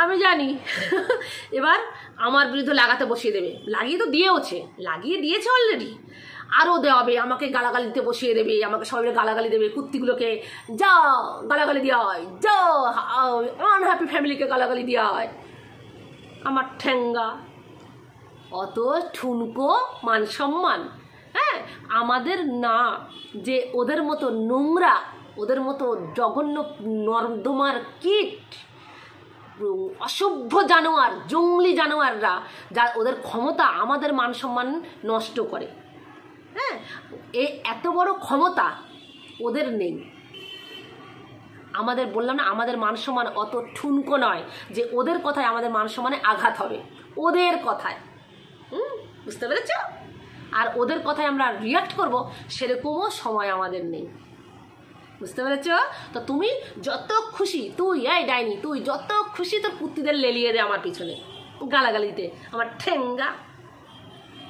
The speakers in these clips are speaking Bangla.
আমি জানি এবার আমার বিরুদ্ধে লাগাতে বসিয়ে দেবে, লাগিয়ে তো দিয়েছে অলরেডি, আরও দেওয়াবে, আমাকে গালাগালিতে বসিয়ে দেবে, আমাকে সবাই গালাগালি দেবে, কুত্তিগুলোকে যা গালাগালি দেওয়া হয়, যা আনহ্যাপি ফ্যামিলিকে গালাগালি দেওয়া হয়। আমার ঠেঙ্গা অত ঠুনকো মান সম্মান, হ্যাঁ আমাদের না, যে ওদের মতো নোংরা, ওদের মতো জঘন্য নর্দমার কীট, অসভ্য জানোয়ার, জঙ্গলি জানোয়াররা, যা ওদের ক্ষমতা আমাদের মান সম্মান নষ্ট করে। হ্যাঁ, এত বড় ক্ষমতা ওদের নেই। আমাদের বললাম না, আমাদের মান সম্মান অত ঠুনকো নয় যে ওদের কথায় আমাদের মান সম্মানে আঘাত হবে, ওদের কথায়। বুঝতে পেরেছ? আর ওদের কথায় আমরা রিয়াক্ট করব সেরকমও সময় আমাদের নেই। বুঝতে পেরেছ? তো তুমি যত খুশি, তুই এই ডাইনি, তুই যত খুশি তোর কুত্তিদের লেলিয়ে দে আমার পিছনে গালাগালিতে, আমার ঠেঙ্গা।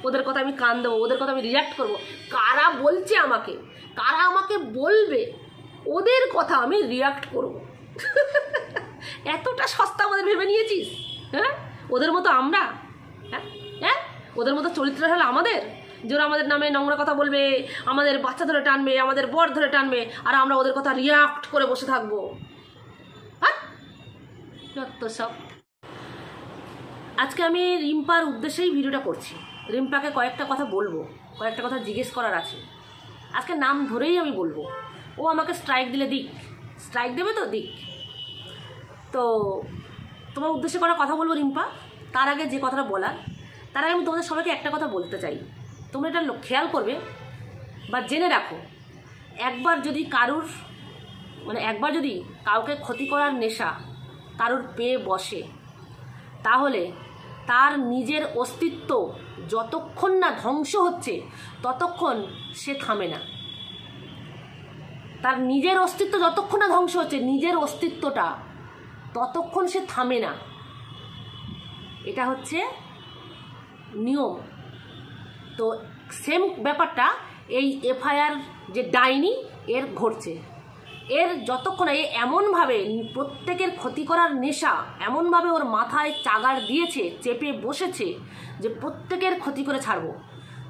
ওদের কথা আমি কান দেবো, ওদের কথা আমি রিয়াক্ট করবো। কারা বলছে আমাকে, কারা আমাকে বলবে, ওদের কথা আমি রিয়াক্ট করব। এতটা সস্তা আমাদের ভেবে নিয়েছিস? হ্যাঁ, ওদের মতো আমরা, হ্যাঁ ওদের মতো চরিত্র হলো আমাদের, যে ওরা আমাদের নামে নোংরা কথা বলবে, আমাদের বাচ্চা ধরে টানবে, আমাদের বর ধরে টানবে, আর আমরা ওদের কথা রিয়াক্ট করে বসে থাকবো। হ্যাঁ, যত সব। আজকে আমি রিম্পার উদ্দেশ্যেই ভিডিওটা করছি। রিম্পাকে কয়েকটা কথা বলবো, কয়েকটা কথা জিজ্ঞেস করার আছে। আজকে নাম ধরেই আমি বলবো। ও আমাকে স্ট্রাইক দিলে দিক, স্ট্রাইক দেবে তো দিক। তো তোমার উদ্দেশ্যে করা কথা বলবো রিম্পা। তার আগে যে কথাটা বলার, তার আগে আমি তোমাদের সবাইকে একটা কথা বলতে চাই। তোমরা এটা খেয়াল করবে বা জেনে রাখো, একবার যদি কাউকে ক্ষতি করার নেশা কারুর পেয়ে বসে, তাহলে তার নিজের অস্তিত্ব যতক্ষণ না ধ্বংস হচ্ছে ততক্ষণ সে থামে না। তার নিজের অস্তিত্ব যতক্ষণ না ধ্বংস হচ্ছে, নিজের অস্তিত্বটা, ততক্ষণ সে থামে না। এটা হচ্ছে নিয়ম। তো সেম ব্যাপারটা এই এফআইআর যে ডাইনি এর ঘটছে। এর যতক্ষণ এমনভাবে প্রত্যেকের ক্ষতি করার নেশা, এমনভাবে ওর মাথায় চাগাড় দিয়েছে, চেপে বসেছে যে প্রত্যেকের ক্ষতি করে ছাড়বো।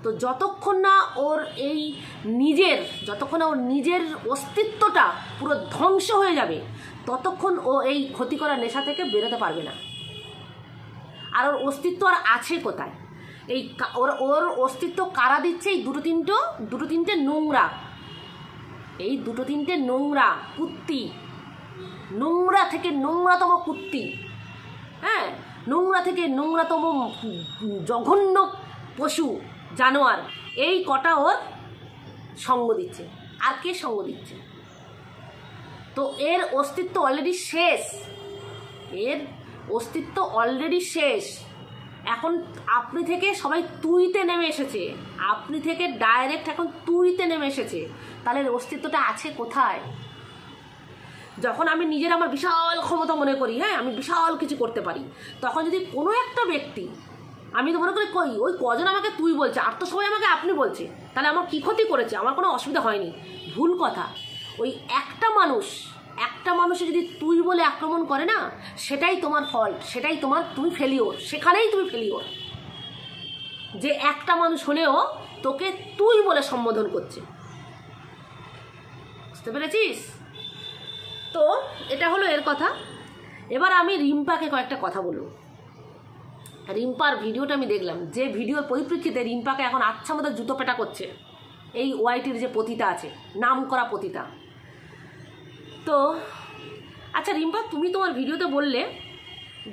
তো যতক্ষণ না ওর নিজের অস্তিত্বটা পুরো ধ্বংস হয়ে যাবে, ততক্ষণ ও এই ক্ষতি করার নেশা থেকে বেরোতে পারবে না। আর ওর অস্তিত্ব আর আছে কোথায়? ওর অস্তিত্ব কারা দিচ্ছে? এই দুটো তিনটে নোংরা, এই দুটো তিনটে নোংরা কুত্তি, নোংরা থেকে নোংরাতম কুত্তি, হ্যাঁ নোংরা থেকে নোংরাতম জঘন্য পশু জানোয়ার, এই কটা ওর সঙ্গ দিচ্ছে। আর কে সঙ্গ দিচ্ছে? তো এর অস্তিত্ব অলরেডি শেষ, এর অস্তিত্ব অলরেডি শেষ। এখন আপনি থেকে সবাই তুইতে নেমে এসেছে, আপনি থেকে ডাইরেক্ট এখন তুইতে নেমে এসেছে। তাহলে অস্তিত্বটা আছে কোথায়? যখন আমি আমার বিশাল ক্ষমতা মনে করি, হ্যাঁ আমি বিশাল কিছু করতে পারি, তখন যদি কোনো একটা ব্যক্তি, আমি তো মনে করি ওই কজন আমাকে তুই বলছে, আর তো সবাই আমাকে আপনি বলছে, তাহলে আমার কী ক্ষতি করেছে? আমার কোনো অসুবিধা হয়নি। ভুল কথা। ওই একটা মানুষে যদি তুই বলে আক্রমণ করে না, সেটাই তোমার ফল্ট, সেটাই তুমি ফেলিওর, সেখানেই তুমি ফেলিওর। যে একটা মানুষ হলেও তোকে তুই বলে সম্বোধন করছে। বুঝতে পেরেছিস? তো এটা হলো এর কথা। এবার আমি রিম্পাকে কয়েকটা কথা বলবো। রিম্পার ভিডিওটা আমি দেখলাম, যে ভিডিওর পরিপ্রেক্ষিতে রিম্পাকে এখন আচ্ছা মতো জুতো পেটা করছে এই ওয়াইটির যে পতিতা আছে, নাম করা পতিতা। তো আচ্ছা রিম্পা, তুমি তোমার ভিডিওতে বললে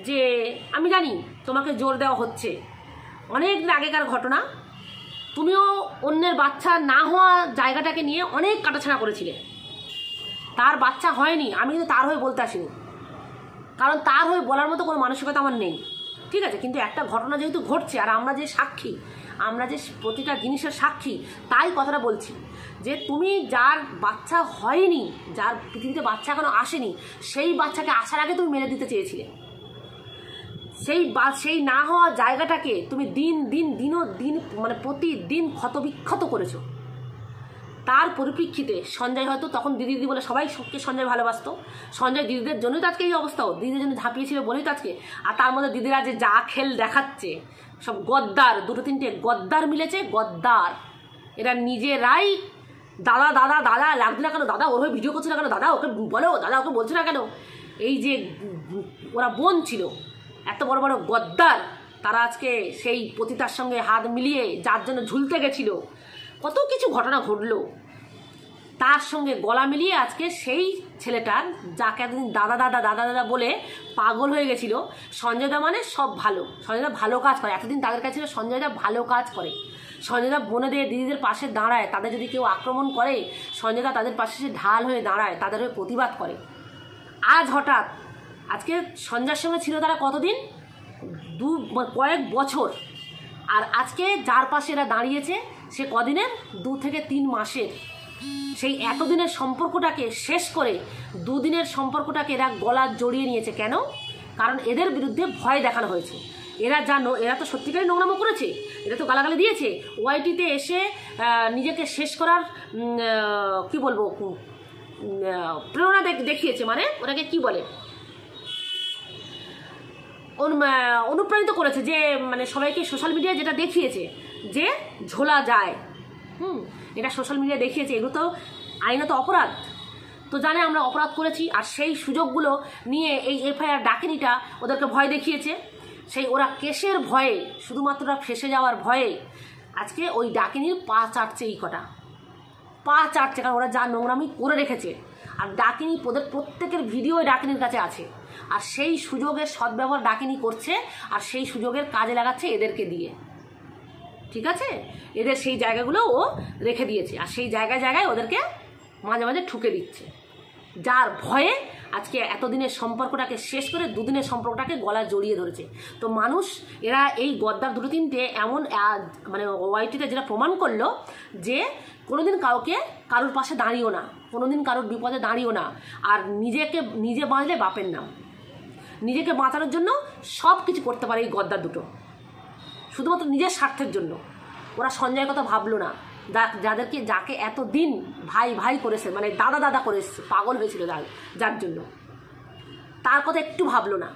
যে আমি জানি তোমাকে জোর দেওয়া হচ্ছে, অনেক আগেকার ঘটনা, তুমিও অন্যের বাচ্চা না হওয়া জায়গাটাকে নিয়ে অনেক কাটাছাড়া করেছিলে। তার বাচ্চা হয়নি, আমি কিন্তু তার হয়ে বলতে আসিনি, কারণ তার হয়ে বলার মতো কোনো মানসিকতা আমার নেই, ঠিক আছে? কিন্তু একটা ঘটনা যেহেতু ঘটছে, আর আমরা যে সাক্ষী, আমরা যে প্রতিটা জিনিসের সাক্ষী, তাই কথাটা বলছি যে তুমি যার বাচ্চা হয়নি, যার পৃথিবীতে বাচ্চা এখনো আসেনি, সেই বাচ্চাকে আসার আগে তুমি মেরে দিতে চেয়েছিলে। সেই না হওয়া জায়গাটাকে তুমি দিন মানে প্রতিদিন ক্ষতবিক্ষত করেছো। তার পরিপ্রেক্ষিতে সঞ্জয় হয়তো তখন দিদি দিদি বলে সবাই সবকে সঞ্জয় ভালোবাসতো, সঞ্জয় দিদিদের জন্যই তো আজকে এই অবস্থাও, দিদিদের জন্য ঝাঁপিয়েছিল বলেই তো আজকে। আর তার মধ্যে দিদিরা যে যা খেল দেখাচ্ছে, সব গদ্দার, দুটো তিনটে গদ্দার মিলেছে, গদ্দার। এরা নিজেরাই দাদা দাদা দাদা লাগছে না কেন, দাদা ওর হয়ে ভিডিও করছে না কেন, দাদা ওকে বলো, দাদা ওকে বলছে না কেন। এই যে ওরা বোন ছিল, এত বড় বড় গদ্দার, তারা আজকে সেই পতিতার সঙ্গে হাত মিলিয়ে যার জন্য ঝুলতে গেছিল, কত কিছু ঘটনা ঘটলো, তার সঙ্গে গলা মিলিয়ে আজকে সেই ছেলেটার, যাকে এতদিন দাদা দাদা দাদা দাদা বলে পাগল হয়ে গেছিল, সঞ্জয়দা মানে সব ভালো, সঞ্জয়দা ভালো কাজ করে, এতদিন তাদের কাছে ছিল সঞ্জয়দা ভালো কাজ করে, সঞ্জয়দা বোনেদের দিদিদের পাশে দাঁড়ায়, তাদের যদি কেউ আক্রমণ করে সঞ্জয়দা তাদের পাশে সে ঢাল হয়ে দাঁড়ায়, তাদের হয়ে প্রতিবাদ করে। আজ হঠাৎ আজকে সঞ্জয়ের সঙ্গে ছিল তারা কতদিন, কয়েক বছর, আর আজকে যার পাশে এরা দাঁড়িয়েছে সে কদিনের, 2 থেকে 3 মাসের। সেই এতদিনের সম্পর্কটাকে শেষ করে 2 দিনের সম্পর্কটাকে এরা গলা জড়িয়ে নিয়েছে। কেন? কারণ এদের বিরুদ্ধে ভয় দেখানো হয়েছে। এরা জানো, এরা তো সত্যিকারই নোংরামো করেছে, এরা তো গালাগালি দিয়েছে, ওয়াইটিতে এসে নিজেকে শেষ করার কি বলবো প্রেরণা দেখিয়েছে, মানে ওটাকে কি বলে, অনুপ্রাণিত করেছে, যে মানে সবাইকে সোশ্যাল মিডিয়ায় যেটা দেখিয়েছে যে ঝোলা যায়, এটা সোশ্যাল মিডিয়া দেখিয়েছে, এগুলো তো আইনত অপরাধ, তো জানে আমরা অপরাধ করেছি। আর সেই সুযোগগুলো নিয়ে এই এফআইআর ডাকিনিটা ওদেরকে ভয় দেখিয়েছে, সেই ওরা কেসের ভয়ে, শুধুমাত্র ওরা ফেসে যাওয়ার ভয়ে আজকে ওই ডাকিনির পা চাটছে, এই কটা পা চাটছে, কারণ ওরা যা নোংরামি করে রেখেছে। আর ডাকিনি ওদের প্রত্যেকের ভিডিও ডাকিনির কাছে আছে, আর সেই সুযোগের সদ্ব্যবহার ডাকিনি করছে, আর সেই সুযোগের কাজে লাগাচ্ছে এদেরকে দিয়ে, ঠিক আছে, এদের সেই জায়গাগুলো ও রেখে দিয়েছে, আর সেই জায়গায় জায়গায় ওদেরকে মাঝে মাঝে ঠুকে দিচ্ছে, যার ভয়ে আজকে এতদিনের সম্পর্কটাকে শেষ করে 2 দিনের সম্পর্কটাকে গলা জড়িয়ে ধরেছে। তো মানুষ, এরা এই গদ্দার 2-3টে এমন মানে ওয়াইটিতে যেটা প্রমাণ করলো যে কোনোদিন কারোর পাশে দাঁড়িও না, কোনোদিন কারোর বিপদে দাঁড়িও না, আর নিজে বাঁচলে বাপের নাম, নিজেকে বাঁচানোর জন্য সব কিছু করতে পারে এই গদ্দার দুটো, শুধুমাত্র নিজের স্বার্থের জন্য। ওরা সঞ্জয়ের কথা ভাবলো না, যাকে এতদিন ভাই ভাই করেছে, মানে দাদা দাদা করে এসছে, পাগল হয়েছিল যার জন্য, তার কথা একটু ভাবলো না।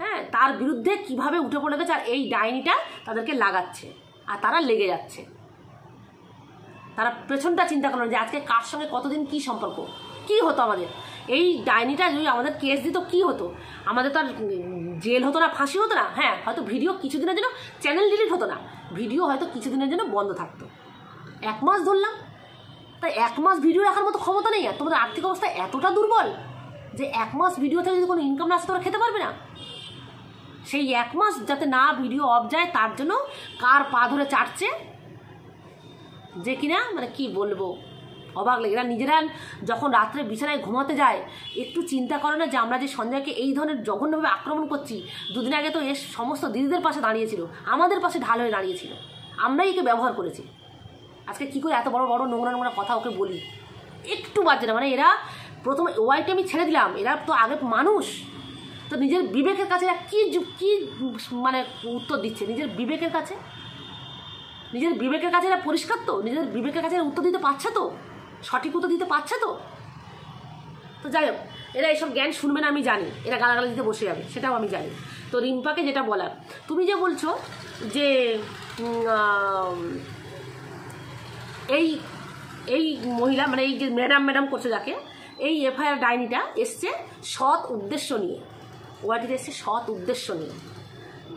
হ্যাঁ, তার বিরুদ্ধে কিভাবে উঠে পড়ে গেছে, আর এই ডাইনিটা তাদেরকে লাগাচ্ছে, আর তারা লেগে যাচ্ছে। তারা পেছনটা চিন্তা করলো যে আজকে কার সঙ্গে কতদিন কি সম্পর্ক, কি হতো আমাদের, এই ডাইনিটা যদি আমাদের কেস দিত কি হতো, আমাদের তো আর জেল হতো না, ফাঁসি হতো না। হ্যাঁ, হয়তো ভিডিও কিছুদিনের জন্য চ্যানেল ডিলিট হতো না, ভিডিও হয়তো কিছুদিনের জন্য বন্ধ থাকতো। 1 মাস ধরলাম, তাই 1 মাস ভিডিও রাখার মতো ক্ষমতা নেই। আর তোমাদের আর্থিক অবস্থা এতটা দুর্বল যে 1 মাস ভিডিও থেকে যদি কোনো ইনকাম না আসে তোমরা খেতে পারবে না। সেই 1 মাস যাতে না ভিডিও অফ যায়, তার জন্য কার পা ধরে চাটছে যে কিনা মানে কি বলবো, অবাক লাগে। এরা নিজেরা যখন রাত্রে বিছানায় ঘুমাতে যায় একটু চিন্তা করে না যে আমরা যে সঞ্জয়কে এই ধরনের জঘন্যভাবে আক্রমণ করছি, 2 দিন আগে তো এর সমস্ত দিদিদের পাশে দাঁড়িয়েছিল, আমাদের পাশে ঢাল হয়ে দাঁড়িয়েছিল, আমরাই একে ব্যবহার করেছি। আজকে কী করে এত বড় বড় নোংরা নোংরা কথা ওকে বলি, একটু বাজে না। মানে এরা প্রথমে ওয়াইটি আমি ছেড়ে দিলাম, এরা তো আগে মানুষ, তো নিজের বিবেকের কাছে এরা কী মানে উত্তর দিচ্ছে, নিজের বিবেকের কাছে এরা পরিষ্কার তো, নিজের বিবেকের কাছে উত্তর দিতে পারছে তো, সঠিক উত্তর দিতে পারছে তো। তো যাই হোক, এরা এসব জ্ঞান শুনবে না আমি জানি, এরা গালাগালি দিতে বসে যাবে সেটাও আমি জানি। তো রিম্পাকে যেটা বলার, তুমি যে বলছো যে এই মহিলা মানে এই যে ম্যাডাম করছে যাকে, এই এফআইআর ডাইনিটা এসছে সৎ উদ্দেশ্য নিয়ে, ওয়াইটিতে এসছে সৎ উদ্দেশ্য নিয়ে।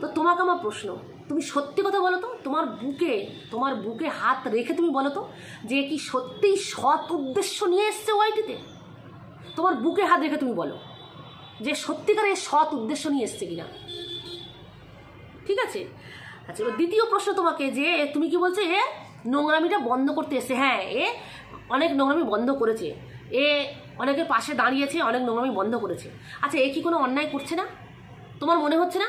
তো তোমাকে আমার প্রশ্ন, তুমি সত্যি কথা বলো তো, তোমার বুকে হাত রেখে তুমি বলো তো যে কি সত্যিই সৎ উদ্দেশ্য নিয়ে এসছে ওয়াইটিতে? তোমার বুকে হাত রেখে তুমি বলো যে সত্যিকার সৎ উদ্দেশ্য নিয়ে এসছে কিনা, ঠিক আছে? আচ্ছা, এবার দ্বিতীয় প্রশ্ন তোমাকে, যে তুমি কি বলছো এ নোংরামিটা বন্ধ করতে এসছে। হ্যাঁ, এ অনেক নোংরামি বন্ধ করেছে, এ অনেকের পাশে দাঁড়িয়েছে, অনেক নোংরামি বন্ধ করেছে। আচ্ছা, এ কি কোনো অন্যায় করছে না? তোমার মনে হচ্ছে না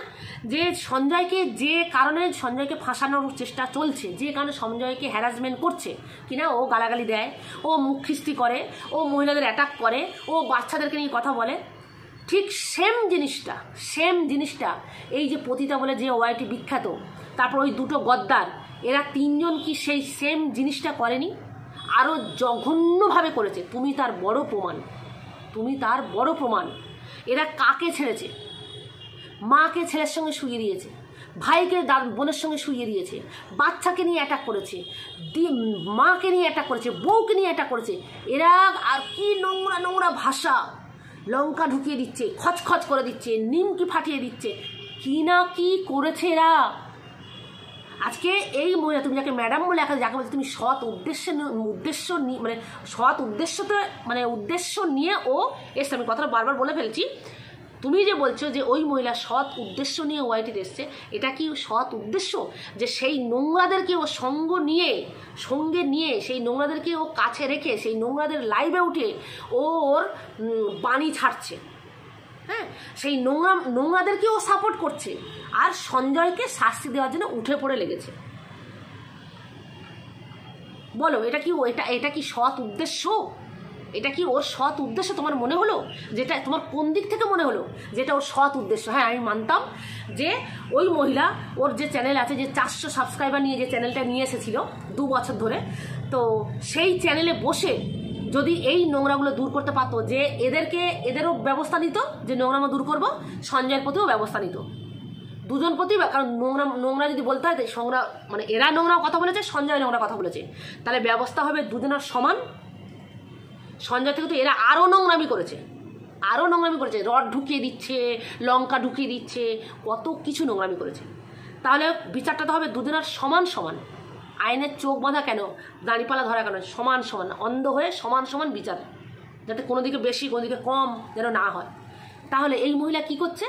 যে সঞ্জয়কে, যে কারণে সঞ্জয়কে ফাঁসানোর চেষ্টা চলছে, যে কারণে সঞ্জয়কে হ্যারাসমেন্ট করছে কিনা, ও গালাগালি দেয়, ও মুখ খিস্তি করে, ও মহিলাদের অ্যাটাক করে, ও বাচ্চাদেরকে নিয়ে কথা বলে, ঠিক সেম জিনিসটা এই যে পতিতা বলে যে ওয়াইটি বিখ্যাত, তারপর ওই 2টো গদ্দার, এরা 3জন কি সেই সেম জিনিসটা করেনি? আরও জঘন্যভাবে করেছে, তুমি তার বড় প্রমাণ, তুমি তার বড় প্রমাণ। এরা কাকে ছেড়েছে? মাকে ছেলের সঙ্গে শুইয়ে দিয়েছে, ভাইকে বোনের সঙ্গে শুইয়ে দিয়েছে, বাচ্চাকে নিয়ে অ্যাটাক করেছে, মাকে নিয়ে অ্যাটাক করেছে, বউকে নিয়ে অ্যাটাক করেছে। এরা আর কি নোংরা নোংরা ভাষা, লঙ্কা ঢুকিয়ে দিচ্ছে, খচখচ করে দিচ্ছে, নিমকি ফাটিয়ে দিচ্ছে, কি না কি করেছে এরা। আজকে এই মহিলা, তুমি যাকে ম্যাডাম বলে যাকে বলছে, তুমি সৎ উদ্দেশ্য মানে সৎ উদ্দেশ্যতে মানে উদ্দেশ্য নিয়ে ও এসছে, আমি কথাটা বারবার বলে ফেলছি। তুমি যে বলছো যে ওই মহিলা সৎ উদ্দেশ্য নিয়ে ওয়াইটিতে এসছে, এটা কি সৎ উদ্দেশ্য? যে সেই নোংরাদেরকে ও সঙ্গে নিয়ে সেই নোংরাদেরকে ও কাছে রেখে সেই নোংরাদের লাইভে উঠে ওর বাণী ছাড়ছে, হ্যাঁ, সেই নোংরাদেরকে ও সাপোর্ট করছে, আর সঞ্জয়কে শাস্তি দেওয়ার জন্য উঠে পড়ে লেগেছে। বলো এটা কি সৎ উদ্দেশ্য? এটা কি ওর সৎ উদ্দেশ্য তোমার মনে হলো? যেটা তোমার কোন দিক থেকে মনে হলো যেটা ওর সৎ উদ্দেশ্য? হ্যাঁ, আমি মানতাম যে ওই মহিলা, ওর যে চ্যানেল আছে, যে 400 সাবস্ক্রাইবার নিয়ে যে চ্যানেলটা নিয়ে এসেছিল 2 বছর ধরে, তো সেই চ্যানেলে বসে যদি এই নোংরাগুলো দূর করতে পারতো, যে এদেরও ব্যবস্থা নিত, যে নোংরামো দূর করবো, সঞ্জয়ের প্রতিও ব্যবস্থা নিত, দুজন প্রতি। কারণ নোংরা যদি বলতে হয়, মানে এরা নোংরা কথা বলেছে, সঞ্জয় নোংরা কথা বলেছে, তাহলে ব্যবস্থা হবে দুজনের সমান। সঞ্জয় থেকে তো এরা আরও নোংরামি করেছে, রড ঢুকিয়ে দিচ্ছে, লঙ্কা ঢুকিয়ে দিচ্ছে, কত কিছু নোংরামি করেছে। তাহলে বিচারটা তো হবে দুজনের সমান সমান। আইনের চোখ বাঁধা কেন, দাঁড়িপালা ধরা কেন, সমান সমান, অন্ধ হয়ে সমান সমান বিচার, যাতে কোনো দিকে বেশি কোনো দিকে কম যেন না হয়। তাহলে এই মহিলা কি করছে?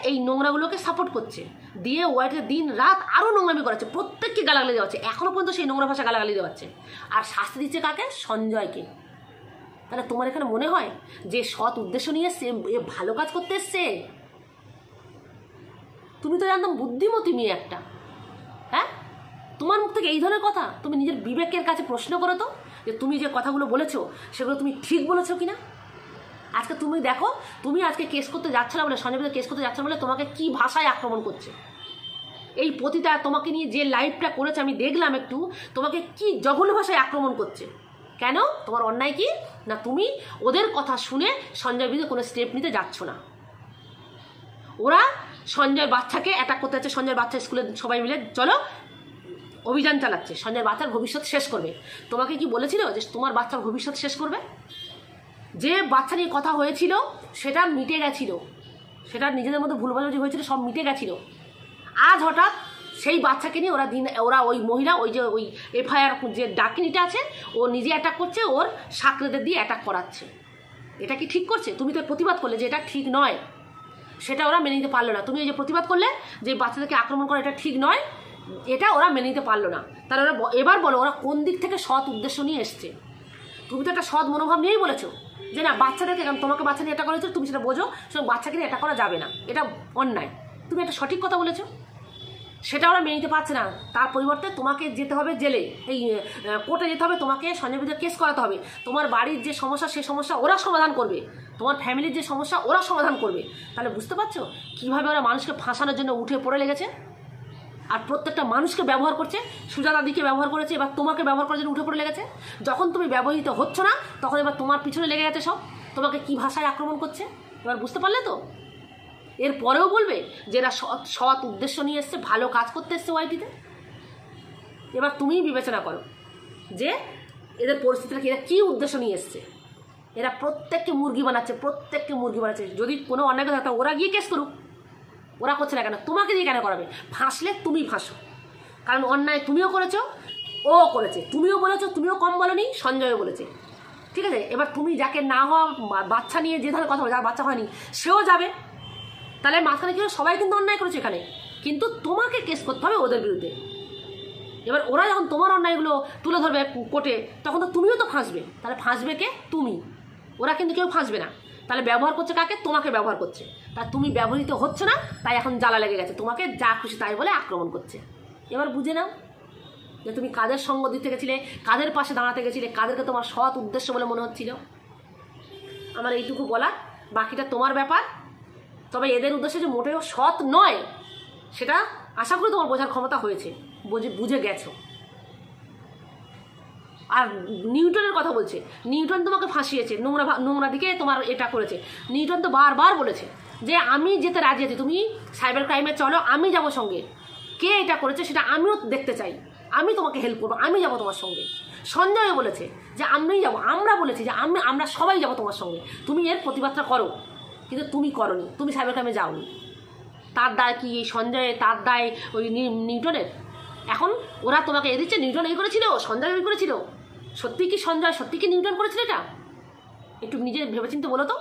এই নোংরাগুলোকে সাপোর্ট করছে, দিয়ে ওয়াইটে দিন রাত আরও নোংরামি করাচ্ছে, প্রত্যেককে গালাগালি দেওয়াচ্ছে, এখনও পর্যন্ত সেই নোংরা ভাষা গালাগালি দেওয়াচ্ছে, আর শাস্তি দিচ্ছে কাকে? সঞ্জয়কে। তাহলে তোমার এখানে মনে হয় যে সৎ উদ্দেশ্য নিয়ে এসছে, এ ভালো কাজ করতে এসছে? তুমি তো জানতাম বুদ্ধিমতী মেয়ে একটা, হ্যাঁ, তোমার মুখ থেকে এই ধরনের কথা? তুমি নিজের বিবেকের কাছে প্রশ্ন করো তো, যে তুমি যে কথাগুলো বলেছো সেগুলো তুমি ঠিক বলেছো কিনা। আজকে তুমি দেখো, তুমি আজকে কেস করতে যাচ্ছ না বলে, সঞ্জয় কেস করতে যাচ্ছ বলে তোমাকে কি ভাষায় আক্রমণ করছে। এই পতিতা তোমাকে নিয়ে যে লাইভটা করেছে আমি দেখলাম, একটু তোমাকে কি জঘন্য ভাষায় আক্রমণ করছে। কেন? তোমার অন্যায় কি না, তুমি ওদের কথা শুনে সঞ্জয়ের বিরুদ্ধে কোনো স্টেপ নিতে যাচ্ছ না। ওরা সঞ্জয়ের বাচ্চাকে অ্যাটাক করতে যাচ্ছে, সঞ্জয়ের বাচ্চা স্কুলে সবাই মিলে চলো অভিযান চালাচ্ছে, সঞ্জয়ের বাচ্চার ভবিষ্যৎ শেষ করবে। তোমাকে কি বলেছিল যে তোমার বাচ্চার ভবিষ্যৎ শেষ করবে? যে বাচ্চা নিয়ে কথা হয়েছিল সেটা মিটে গেছিল, সেটা নিজেদের মধ্যে ভুল বোঝাবুঝি হয়েছিল, সব মিটে গেছিল। আজ হঠাৎ সেই বাচ্চাকে নিয়ে ওরা ওই মহিলা, ওই যে ওই এফআইআর যে ডাকিনিটা আছে, ও নিজে অ্যাটাক করছে, ওর সাকরেদের দিয়ে অ্যাটাক করাচ্ছে। এটা কি ঠিক করছে? তুমি তো প্রতিবাদ করলে যে এটা ঠিক নয়, সেটা ওরা মেনে নিতে পারলো না। তুমি এই যে প্রতিবাদ করলে যে বাচ্চাদেরকে আক্রমণ করা এটা ঠিক নয়, এটা ওরা মেনে নিতে পারলো না। তাহলে ওরা এবার বলো, ওরা কোন দিক থেকে সৎ উদ্দেশ্য নিয়ে এসছে? তুমি তো একটা সৎ মনোভাব নিয়েই বলেছো যে না, বাচ্চাদেরকে, তোমাকে বাচ্চা নিয়ে এটা করেছো, তুমি সেটা বোঝো, সে বাচ্চাকে নিয়ে এটা করা যাবে না, এটা অন্যায়। তুমি একটা সঠিক কথা বলেছো, সেটা ওরা মেনে নিতে পারছে না। তার পরিবর্তে তোমাকে যেতে হবে জেলে, এই কোর্টে যেতে হবে, তোমাকে সঞ্জয় বিরুদ্ধে কেস করাতে হবে। তোমার বাড়ির যে সমস্যা, সেই সমস্যা ওরা সমাধান করবে, তোমার ফ্যামিলির যে সমস্যা ওরা সমাধান করবে। তাহলে বুঝতে পারছো কীভাবে ওরা মানুষকে ফাঁসানোর জন্য উঠে পড়ে লেগেছে, আর প্রত্যেকটা মানুষকে ব্যবহার করছে। সুজাতাদিকে ব্যবহার করেছে, এবার তোমাকে ব্যবহার করার জন্য উঠে পড়ে লেগেছে। যখন তুমি ব্যবহৃত হচ্ছ না, তখন এবার তোমার পিছনে লেগে গেছে সব, তোমাকে কী ভাষায় আক্রমণ করছে। এবার বুঝতে পারলে তো? এর পরেও বলবে যে এরা সৎ উদ্দেশ্য নিয়ে এসছে, ভালো কাজ করতে এসছে ওয়াইটিতে। এবার তুমিই বিবেচনা করো যে এদের পরিস্থিতিটা কি, এরা কী উদ্দেশ্য নিয়ে এসছে। এরা প্রত্যেককে মুরগি বানাচ্ছে, যদি কোনো অন্যায় কথা ওরা গিয়ে কেস করুক, ওরা করছে না কেন? তোমাকে দিয়ে কেন করাবে? ফাঁসলে তুমি ফাঁসো, কারণ অন্যায় তুমিও করেছো, ও করেছে, তুমিও বলেছো, তুমিও কম বলনি, সঞ্জয়ও বলেছে, ঠিক আছে। এবার তুমি যাকে না হওয়া বাচ্চা নিয়ে যে ধরনের কথা বলে, যার বাচ্চা হয়নি সেও যাবে, তাহলে মাঝখানে কি সবাই কিন্তু অন্যায় করেছে এখানে, কিন্তু তোমাকে কেস করতে হবে ওদের বিরুদ্ধে। এবার ওরা যখন তোমার অন্যায়গুলো তুলে ধরবে কোর্টে, তখন তো তুমিও তো ফাঁসবে। তাহলে ফাঁসবে কে? তুমি। ওরা কিন্তু কেউ ফাঁসবে না। তাহলে ব্যবহার করছে কাকে? তোমাকে ব্যবহার করছে। তা তুমি ব্যবহৃত হচ্ছে না, তাই এখন জ্বালা লেগে গেছে, তোমাকে যা খুশি তাই বলে আক্রমণ করছে। এবার বুঝে নাও যে তুমি কাদের সঙ্গ দিতে গেছিলে, কাদের পাশে দাঁড়াতে গেছিলে, কাদেরকে তোমার সৎ উদ্দেশ্য বলে মনে হচ্ছিল। আমার এইটুকু বলা, বাকিটা তোমার ব্যাপার। তবে এদের উদ্দেশ্যে যে মোটেও সৎ নয়, সেটা আশা করি তোমার বোঝার ক্ষমতা হয়েছে, বুঝে গেছো। আর নিউটনের কথা বলছে, নিউটন তোমাকে ফাঁসিয়েছে, নোংরা দিকে তোমার এটা করেছে। নিউটন তো বারবার বলেছে যে আমি যেতে রাজি আছি, তুমি সাইবার ক্রাইমে চলো, আমি যাবো সঙ্গে, কে এটা করেছে সেটা আমিও দেখতে চাই, আমি তোমাকে হেল্প করবো, আমি যাবো তোমার সঙ্গে। সঞ্জয় বলেছে যে আমিই যাবো, আমরা বলেছি যে আমরা সবাই যাবো তোমার সঙ্গে, তুমি এর প্রতিবাদটা করো, কিন্তু তুমি করনি, তুমি সাইবার ক্রাইমে যাওনি। তার দায় কি এই সঞ্জয়ের, তার দায় ওই নিউটনের? এখন ওরা তোমাকে এ দিচ্ছে নিউটন এই করেছিল, সঞ্জয় ওই করেছিল। সত্যি কি সঞ্জয়, সত্যি কি নিউটন করেছিল এটা? একটু নিজে ভেবেচিন্তে বলো তো।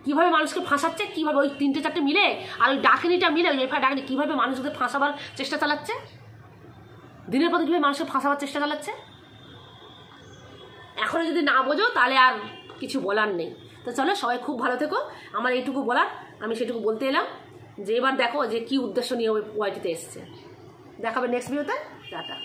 কীভাবে মানুষকে ফাঁসাচ্ছে, কীভাবে ওই 3-4টে মিলে আর ওই ডাকিনিটা মিলে, ওই এফআই ডাকিনি কীভাবে মানুষকে ফাঁসাবার চেষ্টা চালাচ্ছে, দিনের পর কীভাবে মানুষকে ফাঁসাবার চেষ্টা চালাচ্ছে। এখনও যদি না বোঝো তাহলে আর কিছু বলার নেই। তো চলো, সবাই খুব ভালো থেকো। আমার এইটুকু বলার, আমি সেটুকু বলতে এলাম যে এবার দেখো যে কী উদ্দেশ্য নিয়ে ওই ওয়াইটিতে এসছে। দেখাবে নেক্সট ভিডিওতে। টাটা।